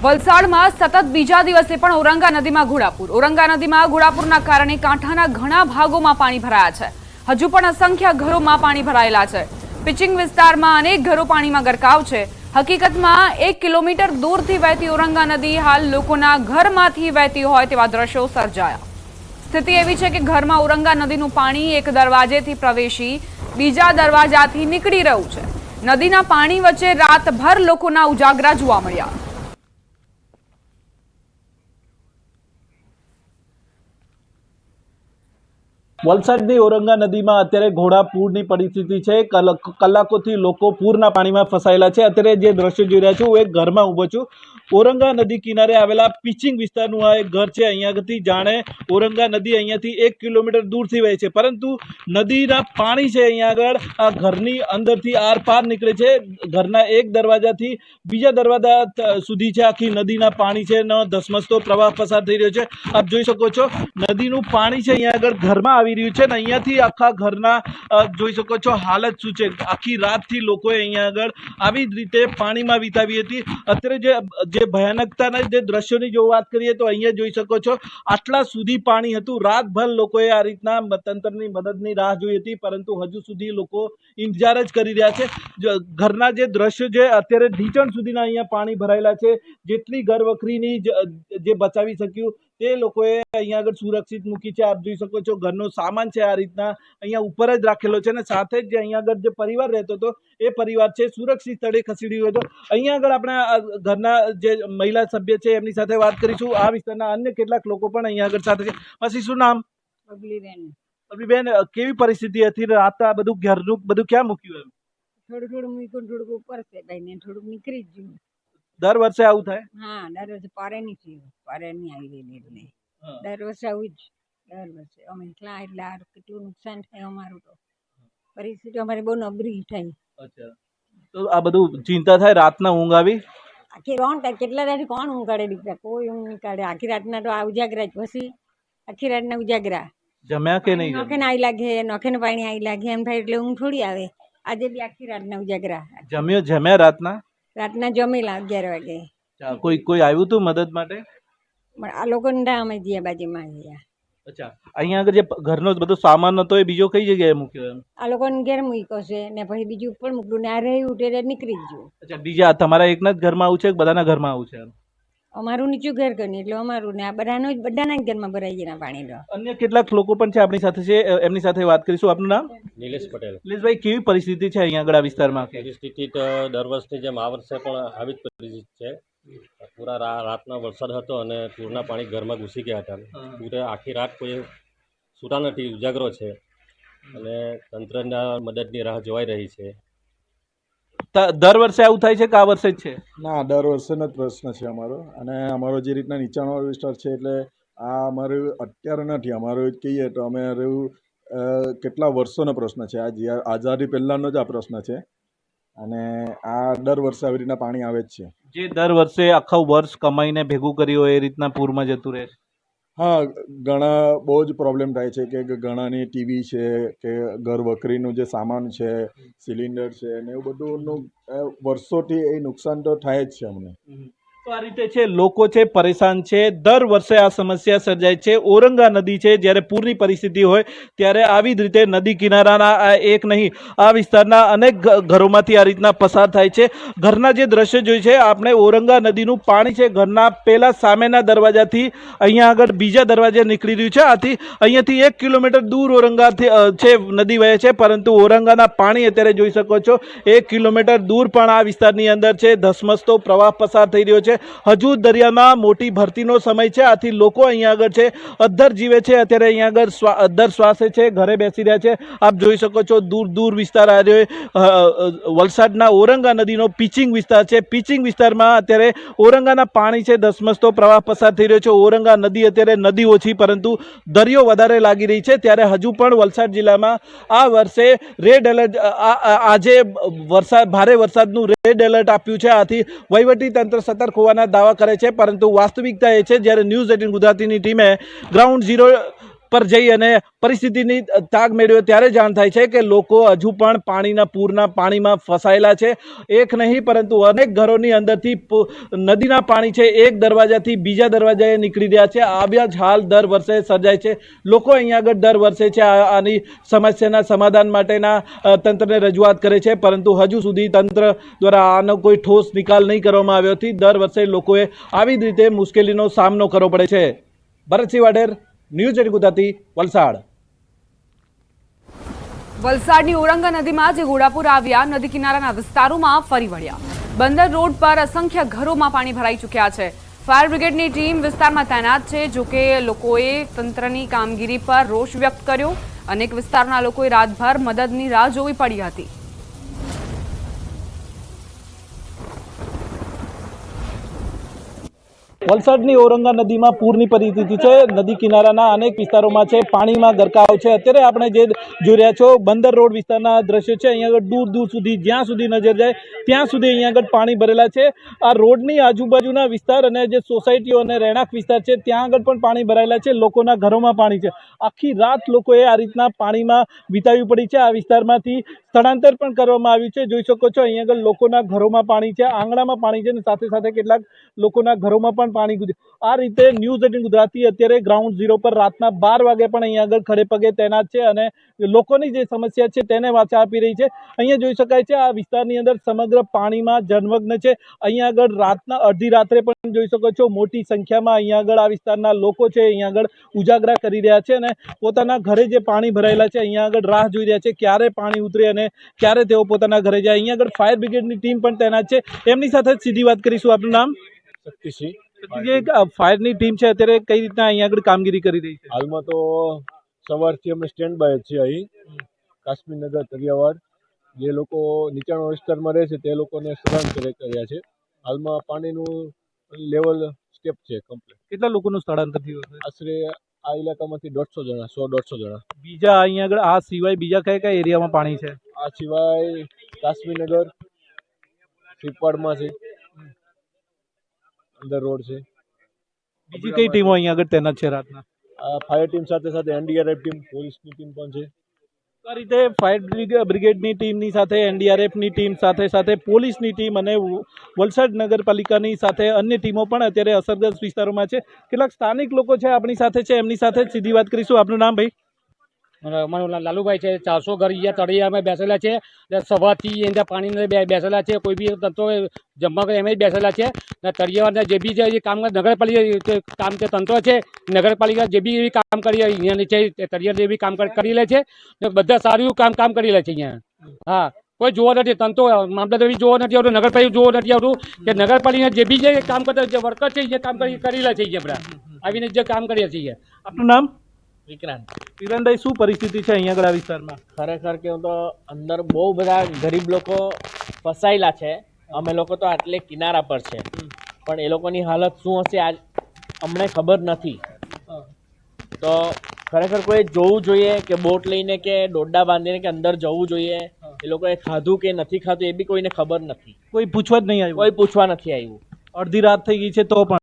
વલસાડમાં સતત બીજા દિવસે પણ ઔરંગા નદીમાં ઘોડાપૂર. ઔરંગા નદીમાં ઘોડાપૂરના કારણે કાંઠાના ઘણા ભાગોમાં પાણી ભરાયા છે. હજુ પણ અસંખ્ય ઘરોમાં પાણી ભરાયેલા છે. પિચિંગ વિસ્તારમાં અનેક ઘરો પાણીમાં ગરકાવ છે. હકીકતમાં 1 કિલોમીટર દૂરથી વહેતી ઔરંગા નદી હાલ લોકોના ઘરમાંથી વહેતી હોય તેવા દ્રશ્યો સર્જાયા. સ્થિતિ એવી છે કે ઘરમાં ઔરંગા નદીનું પાણી એક દરવાજેથી પ્રવેશી બીજા દરવાજાથી નીકળી રહ્યું છે. નદીના પાણી વચ્ચે રાતભર લોકોના ઉજાગરા જોવા મળ્યા. વલસાડની ઔરંગા નદીમાં અત્યારે ઘોડાપૂરની પરિસ્થિતિ છે. કલાકોથી લોકો પૂરના પાણીમાં ફસાયેલા છે. અત્યારે જે દ્રશ્ય જોઈ રહ્યા છું હું એક ઘરમાં ઊભો છું. ઔરંગા નદી કિનારે આવેલા પિચિંગ વિસ્તારનું આ એક ઘર છે. અહીંયાથી જાણે ઔરંગા નદી અહીંયાથી 1 કિલોમીટર દૂરથી વહે છે, પરંતુ નદીના પાણી છે અહીંયા આગળ આ ઘરની અંદરથી આર પાર નીકળે છે. ઘરના એક દરવાજાથી બીજા દરવાજા સુધી છે આખી નદીના પાણી છે ન ધસમસતો પ્રવાહ પસાર થઈ રહ્યો છે. આપ જોઈ શકો છો નદીનું પાણી છે અહીંયા આગળ ઘરમાં આવી રહ્યું છે ને અહીંયાથી આખા ઘરના જોઈ શકો છો હાલત શું છે. આખી રાતથી લોકોએ અહીંયા આગળ આવી જ રીતે પાણીમાં વિતાવી હતી. અત્યારે જે ભયાનકતાના જે દ્રશ્યોની જો વાત કરીએ તો અહીંયા જોઈ શકો છો આટલા સુધી પાણી હતું. રાતભર લોકોએ આ રીતના તંત્રની મદદની રાહ જોઈ હતી, પરંતુ હજુ સુધી લોકો ઇંતજાર જ કરી રહ્યા છે. ઘરના જે દ્રશ્યો છે અત્યારે ઢીચણ સુધીના અહીંયા પાણી ભરાયેલા છે. જેટલી ઘર વખરીની જે બચાવી શક્યું તે લોકોએ અહીંયા આગળ સુરક્ષિત મૂકી છે. આપ જોઈ શકો છો ઘરનો સામાન છે આ રીતના અહીંયા ઉપર જ રાખેલો છે અને સાથે જ જે અહીંયા આગળ જે પરિવાર રહેતો હતો એ પરિવાર છે સુરક્ષિત સ્થળે ખસેડ્યો હતો. અહીંયા આગળ આપણે ઘરના જે મહિલા સભ્ય છે એમની સાથે વાત કરીશું. આ વિસ્તારના અન્ય કેટલાક લોકો પણ અહીંયા આગળ સાથે છે. પછી શું નામ? બબલીબેન, કેવી પરિસ્થિતિ હતી રાત? આ બધું ઘરનું બધું ક્યાં મૂક્યું? થોડું થોડું મૂક્યું, થોડુંક ઉપર છે ભાઈ ને થોડુંક નીકળી જ ગયું. દર વર્ષે આવું થાય? હા, દર વર્ષે પારે નહીં થયું, પારે નહીં આવી ગયેલી એટલે દર વર્ષે આવું જ. દર વર્ષે અમે એટલા એટલે કેટલું નુકસાન થાય અમારું. તો પરિસ્થિતિ અમારી બહુ નબળી થાય. અચ્છા, તો આ બધું ચિંતા થાય? રાતના ઊંઘ આવી? આખી રોણ થાય. કેટલા દાડી કોણ ઊંઘ કાઢે દીકરા? કોઈ ઊંઘ નહીં કાઢે. આખી રાતના તો આ ઉજાગરા જ. પછી આખી રાતના ઉજાગરા. જમ્યા કે નહીં? નોખે ને આવી લાગે, નોખે ને પાણી આવી લાગે એમ થાય એટલે ઊંઘ થોડી આવે. આજે બી આખી રાતના ઉજાગરા. જમ્યા રાતના? રાતના જમેલા 11 વાગે. કોઈ આવ્યું હતું મદદ માટે? આ લોકોને અમે જ્યાં બાજુમાં ગયા. અચ્છા, અહીંયા આગળ જે ઘરનો બધો સામાન હતો એ બીજો કઈ જગ્યાએ મૂક્યો? આ લોકોને ઘેર મૂક્યો છે ને પછી બીજું ઉપર મૂકલું ને આ રહ્યું તે નીકળી જ ગયું. અચ્છા, બીજા તમારા એકના જ ઘરમાં આવું છે કે બધાના ઘરમાં આવું છે? અમારું નીચું ઘર કરી એટલે અમારું ને આ બધાના જ ઘરમાં ભરાઈ ગયા પાણી. અન્ય કેટલાક લોકો પણ છે આપણી સાથે છે, એમની સાથે વાત કરીશું. આપનું નામ? નિલેશ પટેલ. નિલેશભાઈ, કેવી પરિસ્થિતિ છે અહીંયા આગળ આ વિસ્તારમાં? પરિસ્થિતિ તો દર વર્ષની જેમ આ વર્ષે પણ આવી જ પરિસ્થિતિ છે. પૂરા રાતના વરસાદ હતો અને પૂરના પાણી ઘરમાં ઘૂસી ગયા હતા. પૂરે આખી રાત કોઈ સૂતા નથી, ઉજાગરો છે અને તંત્રના મદદની રાહ જોવાઈ રહી છે. દર વર્ષે આવું થાય છે કે આ વર્ષે જ છે? ના, દર વર્ષનો જ પ્રશ્ન છે અમારો. અને અમારો જે રીતના નીચાણવાળો વિસ્તાર છે એટલે આ અમારું અત્યારે નથી. અમારું કહીએ તો અમે કેટલા વર્ષોનો પ્રશ્ન છે. આ આઝાદી પહેલાંનો જ આ પ્રશ્ન છે અને આ દર વર્ષે આવી રીતના પાણી આવે જ છે. જે દર વર્ષે આખા વર્ષ કમાઈને ભેગું કર્યું હોય એ રીતના પૂરમાં જતું રહે છે? હા, ઘણા બહુ જ પ્રોબ્લેમ થાય છે કે ઘણાની ટીવી છે કે ઘર વખરીનું જે સામાન છે, સિલિન્ડર છે ને એવું બધુંનું વર્ષોથી એ નુકસાન તો થાય જ છે અમને. તો આ રીતે છે, લોકો છે પરેશાન છે. દર વર્ષે આ સમસ્યા સર્જાય છે. ઔરંગા નદી છે જ્યારે પૂરની પરિસ્થિતિ હોય ત્યારે આવી જ રીતે નદી કિનારાના આ એક નહીં આ વિસ્તારના અનેક ઘરોમાંથી આ રીતના પસાર થાય છે. ઘરના જે દ્રશ્ય જોઈ છે આપણે, ઔરંગા નદીનું પાણી છે ઘરના પહેલા સામેના દરવાજાથી અહીંયા આગળ બીજા દરવાજે નીકળી રહ્યું છે. આથી અહીંયાથી 1 કિલોમીટર દૂર ઔરંગાથી છે નદી વહે છે, પરંતુ ઔરંગાના પાણી અત્યારે જોઈ શકો છો 1 કિલોમીટર દૂર પણ આ વિસ્તારની અંદર છે ધસમસતો પ્રવાહ પસાર થઈ રહ્યો છે. હજુ દરિયામાં મોટી ભરતીનો સમય છે, આથી લોકો અહીંયા આગળ છે અદ્ધર જીવે છે. અત્યારે અહીંયા આગળ અદ્ધર શ્વાસે છે, ઘરે બેસી રહ્યા છે. આપ જોઈ શકો છો દૂર દૂર વિસ્તાર આ રહ્યો વલસાડના ઔરંગા નદીનો પિચિંગ વિસ્તાર છે. પિચિંગ વિસ્તારમાં અત્યારે ઔરંગાના પાણી છે ધસમસતો પ્રવાહ પસાર થઈ રહ્યો છે. ઔરંગા નદી અત્યારે નદી ઓછી પરંતુ દરિયો વધારે લાગી રહી છે. ત્યારે હજુ પણ વલસાડ જિલ્લામાં આ વર્ષે રેડ એલર્ટ, આજે ભારે વરસાદનું રેડ એલર્ટ આપ્યું છે. આથી વહીવટી તંત્ર સતર્ક હોવાના દાવા કરે છે, પરંતુ વાસ્તવિકતા એ છે જ્યારે ન્યૂઝ 18 ગુજરાતીની ટીમે ગ્રાઉન્ડ ઝીરો પર જઈ અને પરિસ્થિતિની તાગ મેળવ્યો ત્યારે જાણ થાય છે કે લોકો હજુ પણ પાણીના પૂરના પાણીમાં ફસાયેલા છે. એક નહીં પરંતુ અનેક ઘરોની અંદરથી નદીના પાણી છે એક દરવાજાથી બીજા દરવાજાએ નીકળી રહ્યા છે. આવ્યા જ હાલ દર વર્ષે સર્જાય છે. લોકો અહીંયા આગળ દર વર્ષે છે આની સમસ્યાના સમાધાન માટેના તંત્રને રજૂઆત કરે છે, પરંતુ હજુ સુધી તંત્ર દ્વારા આનો કોઈ ઠોસ નિકાલ નહીં કરવામાં આવ્યો નથી. દર વર્ષે લોકોએ આવી જ રીતે મુશ્કેલીનો સામનો કરવો પડે છે. ભરતસિંહ વાઢેર, ન્યૂઝ 18 ગુજરાતી, વલસાડ. વલસાડની ઓરંગા નદીમાં જે ઘોડાપુર આવ્યા, નદી કિનારાના વિસ્તારોમાં ફરી વળ્યા. બંદર રોડ પર અસંખ્ય ઘરોમાં પાણી ભરાઈ ચૂક્યા છે. ફાયર બ્રિગેડની ટીમ વિસ્તારમાં તૈનાત છે. જોકે લોકોએ તંત્રની કામગીરી પર રોષ વ્યક્ત કર્યો. અનેક વિસ્તારના લોકોએ રાતભર મદદની રાહ જોવી પડી હતી. વલસાડની ઓરંગા નદીમાં પૂરની પરિસ્થિતિ છે. નદી કિનારાના અનેક વિસ્તારોમાં છે પાણીમાં ગરકાવ છે. અત્યારે આપણે જે જોઈ રહ્યા છો બંદર રોડ વિસ્તારના દ્રશ્યો છે. અહીંયા આગળ દૂર દૂર સુધી જ્યાં સુધી નજર જાય ત્યાં સુધી અહીંયા આગળ પાણી ભરેલા છે. આ રોડની આજુબાજુના વિસ્તાર અને જે સોસાયટીઓ અને રહેણાંક વિસ્તાર છે ત્યાં આગળ પણ પાણી ભરાયેલા છે. લોકોના ઘરોમાં પાણી છે. આખી રાત લોકોએ આ રીતના પાણીમાં વિતાવવી પડી છે. આ વિસ્તારમાંથી સ્થળાંતર પણ કરવામાં આવ્યું છે. જોઈ શકો છો અહીંયા આગળ લોકોના ઘરોમાં પાણી છે, આંગણામાં પાણી છે અને સાથે સાથે કેટલાક લોકોના ઘરોમાં પણ પાણી ગુજરે. આ રીતે ન્યૂઝ 18 ગુજરાતી અત્યારે ગ્રાઉન્ડ ઝીરો પર રાતના 12 વાગે પણ અહીંયા આગળ ખડે પગે તૈનાત છે અને લોકોની જે સમસ્યા છે તેને વાચા આપી રહી છે. અહીંયા જોઈ શકાય છે આ વિસ્તારની અંદર સમગ્ર પાણીમાં જળમગ્ન છે. અહીંયા આગળ રાતના અડધી રાત્રે પણ જોઈ શકો છો મોટી સંખ્યામાં અહીંયા આગળ આ વિસ્તારના લોકો છે અહીંયા આગળ ઉજાગરા કરી રહ્યા છે અને પોતાના ઘરે જે પાણી ભરાયેલા છે અહીંયા આગળ રાહ જોઈ રહ્યા છે ક્યારે પાણી ઉતરે અને ક્યારે તેઓ પોતાના ઘરે જાય. અહીંયા આગળ ફાયર બ્રિગેડની ટીમ પણ તૈનાત છે. એમની સાથે જ સીધી વાત કરીશું. આપનું નામ? શક્તિસિંહ. જે ફાયરની ટીમ છે અત્યારે કઈ રીતના અહીંયા આગળ કામગીરી કરી રહી છે? હાલમાં તો સવારથી અમે સ્ટેન્ડ બાય છીએ અહીં કાશ્મીરનગર તરિયાવાડ. જે લોકો નીચાણવાળા વિસ્તારમાં રહે છે તે લોકોને સ્થળાંતર કર્યા છે. હાલમાં પાણીનું લેવલ સ્ટેપ છે કમ્પ્લીટ. કેટલા લોકોનું સ્થળાંતર થયું છે? આશરે આ ઇલાકામાંથી 150 જણા, 100-150 જણા. બીજા અહીંયા આગળ આ સિવાય બીજા કયા કયા એરિયામાં પાણી છે? આ સિવાય કાશ્મીરનગર, શિપવાડમાં છે, અંદર રોડ છે. બીજી કઈ ટીમો અહીંયા આગળ તૈનાત છે રાતના? આ ફાયર ટીમ સાથે સાથે એનડીઆરએફ ટીમ, પોલીસની ટીમ પણ છે. આ રીતે ફાયર બ્રિગેડની ટીમની સાથે એનડીઆરએફની ટીમ સાથે સાથે પોલીસની ટીમ અને વલસાડ નગરપાલિકાની સાથે અન્ય ટીમો પણ અત્યારે અસરગ્રસ્ત વિસ્તારોમાં છે. કેટલાક સ્થાનિક લોકો છે આપણી સાથે છે, એમની સાથે જ સીધી વાત કરીશું. આપનું નામ ભાઈ? અમારું લાલુભાઈ છે. 400 ઘર અહીંયા તળિયામાં બેસેલા છે. સવારથી અંદર પાણીને બેસેલા છે. કોઈ બી તંત્રો જમવા એમ જ બેસેલા છે. તળિયાના જે બી જે કામ નગરપાલિકા કામ છે તંત્રો છે, નગરપાલિકા જે બી કામ કરી અહીંયાની છે તળિયા જે બી કામ કરી લે છે. બધા સારું કામ કરી લે છે અહીંયા. હા, કોઈ જોવા નથી. તંત્રો મામલતદાર બી જોવા નથી આવતું, નગરપાલિકા જોવા નથી આવતું કે નગરપાલિકા જે બી જે કામ કરતા જે વર્કર છે એ કામ કરી લે છે અહીંયા બધા આવીને જે કામ કરીએ છીએ. આપનું નામ? વિક્રાંત. વિરનભાઈ, શું પરિસ્થિતિ છે અહીંયા આગળ આ વિસ્તારમાં? ખરેખર કહું તો અંદર બહુ બધા ગરીબ લોકો ફસાયેલા છે. અમે લોકો તો આટલે કિનારા પર છે, પણ એ લોકોની હાલત શું હશે આજ અમને ખબર નથી. તો ખરેખર કોઈ જોવું જોઈએ કે બોટ લઈને કે દોરડા બાંધીને કે અંદર જવું જોઈએ. એ લોકોએ ખાધું કે નથી ખાધું એ બી કોઈને ખબર નથી. કોઈ પૂછવા જ નહીં આવ્યું? કોઈ પૂછવા નથી આવ્યું. અડધી રાત થઈ ગઈ છે તો પણ